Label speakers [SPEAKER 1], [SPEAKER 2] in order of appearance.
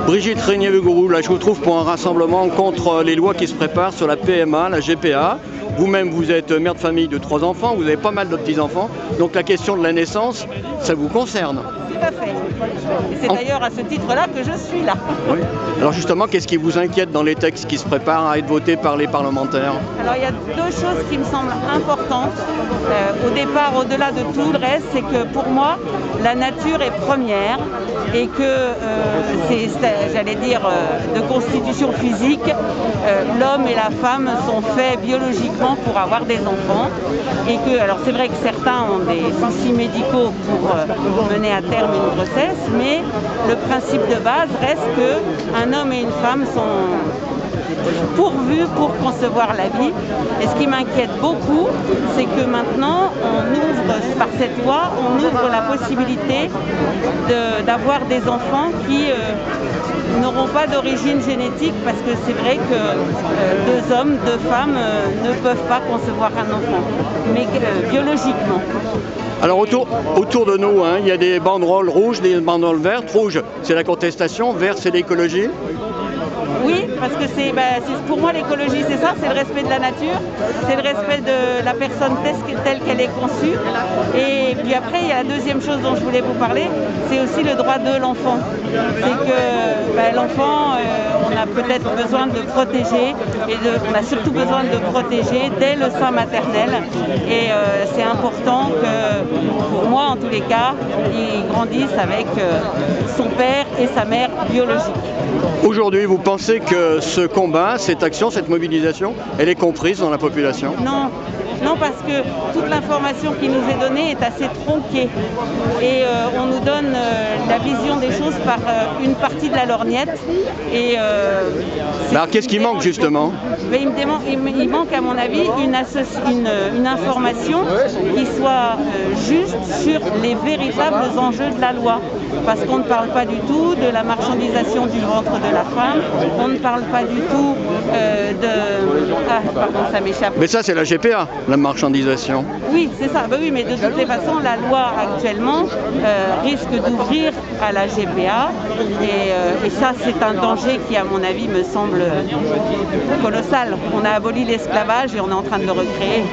[SPEAKER 1] Brigitte Régnier-Vigouroux, là je vous trouve pour un rassemblement contre les lois qui se préparent sur la PMA, la GPA. Vous-même, vous êtes mère de famille de 3 enfants, vous avez pas mal de petits-enfants, donc la question de la naissance, ça vous concerne.
[SPEAKER 2] Tout à fait. Et c'est d'ailleurs à ce titre-là que je suis là.
[SPEAKER 1] Oui. Alors justement, qu'est-ce qui vous inquiète dans les textes qui se préparent à être votés par les parlementaires?
[SPEAKER 2] Alors il y a deux choses qui me semblent importantes. Au départ, au-delà de tout le reste, c'est que pour moi, la nature est première et que j'allais dire, de constitution physique, l'homme et la femme sont faits biologiquement pour avoir des enfants. Et que, alors c'est vrai que certains ont des soucis médicaux pour mener à terme une grossesse, mais le principe de base reste qu'un homme et une femme sont pourvus pour concevoir la vie. Et ce qui m'inquiète beaucoup, c'est que maintenant, par cette loi, on ouvre la possibilité d'avoir des enfants qui n'auront pas d'origine génétique, parce que c'est vrai que 2 hommes, 2 femmes ne peuvent pas concevoir un enfant, mais biologiquement.
[SPEAKER 1] Alors autour de nous, hein, il y a des banderoles rouges, des banderoles vertes. Rouge, c'est la contestation, vert, c'est l'écologie.
[SPEAKER 2] Oui, parce que pour moi l'écologie c'est ça, c'est le respect de la nature, c'est le respect de la personne telle qu'elle est conçue. Et puis après, il y a la deuxième chose dont je voulais vous parler, c'est aussi le droit de l'enfant. C'est que l'enfant, on a peut-être besoin de protéger, on a surtout besoin de protéger dès le sein maternel. Et c'est important que, pour moi en tous les cas, il grandisse avec son père et sa mère biologique.
[SPEAKER 1] Aujourd'hui, vous pensez que ce combat, cette action, cette mobilisation, elle est comprise dans la population?
[SPEAKER 2] Non, parce que toute l'information qui nous est donnée est assez tronquée et on nous donne la vision des choses par une partie de la lorgnette.
[SPEAKER 1] Alors qu'est-ce qui manque justement?
[SPEAKER 2] Il manque à mon avis une information qui soit juste sur les véritables enjeux de la loi. Parce qu'on ne parle pas du tout de la marchandisation du ventre de la femme, on ne parle pas du tout pardon, ça m'échappe.
[SPEAKER 1] Mais ça c'est la GPA, la marchandisation.
[SPEAKER 2] Oui, c'est ça. Oui, mais de toutes les façons, la loi actuellement risque d'ouvrir à la GPA et ça c'est un danger qui à mon avis me semble colossal. On a aboli l'esclavage et on est en train de le recréer.